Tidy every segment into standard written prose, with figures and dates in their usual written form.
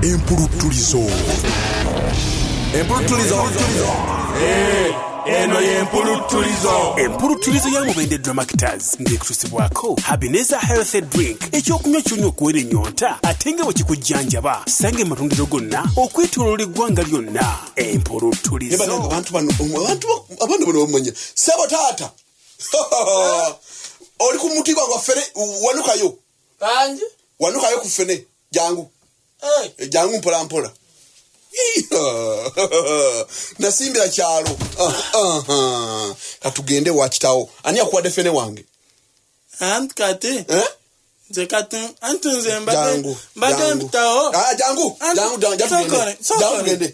Empuluttulizo. Eno y'empuluttulizo. Empuluttulizo ya Mubende Dramakters ng'ekutusibwako Habineza Health Drink ekyokunywa kyonna okuwera ennyonta ate nga bwe kikujjanjaba sanga amatundiro gonna okwetooloola eggwanga lyonna. Empuluttulizo. Abantu bano bamanya sebo taata oli ku muti gwa Ffene wanukayo Banji wanukayo ku Ffene jangu jangu mpola nasimbira kyalo katugende wakitawo ani akuwadde Ffene wange kati nze kati antunze mbadde jangu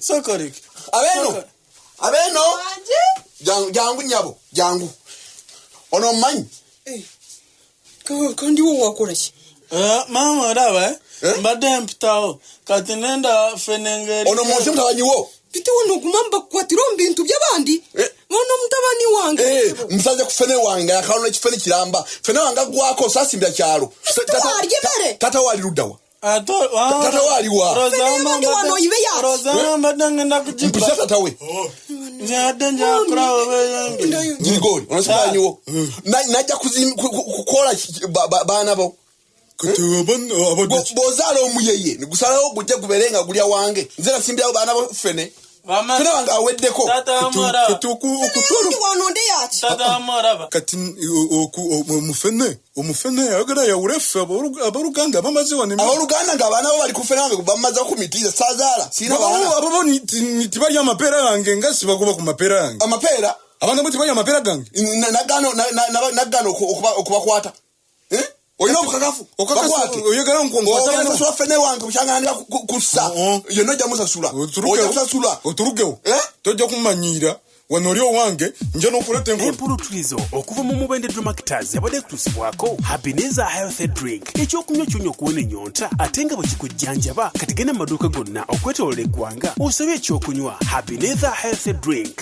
sokorek abeno jangu nyabo jangu ono mmanyi kandi wo wakola ki mama olaba mbadde mpitawo kati nenda Ffene ngeri ono muntu mutabanyiwo pitiwo nokumamba kukwatira bintu by'abandi ono mutabani wange musaze ku Ffene wange akalona ekifene kiramba Ffene wange gwako sasimbira kyalo tata wali luddawa tata wali wa Rozama mbadde ngenda kujiba mpisa tata we njadde njakula obeyange Girigori onasibanyiwo najja kukola baana bo bozaala omuyeye negusalawo gujja guberenga gulya wange nze nasimbirawo baana bo Ffene Ffene wange aweddeko kati omufene ayagala yawule ffe abaluganda bamaze wano abaluganda ng'abaana bo bali ku Ffene wange bamaze kumitiiza saazaala siina baana abo tibalya amapeera gange nga sibagoba ku mapeera gange amapeera abaana bo tibalya amapeera gange nagano okubakwata oyina obukakafu oyagala nkwongera Ffene wange bukyangandika kussa yonna ojja musasula oturugewo tojja kummanyiira wano oli owange nja n'okuleta empuluttulizo okuva mu Mubende Dramakters yabadde ekutusibwako Habineza Health Drink ekyokunywa kyonna okuwona ennyonta ate nga bwe kikujjanjaba kati genda mu maduuka gonna okwetooloola eggwanga osabe ekyokunywa Habineza Health Drink.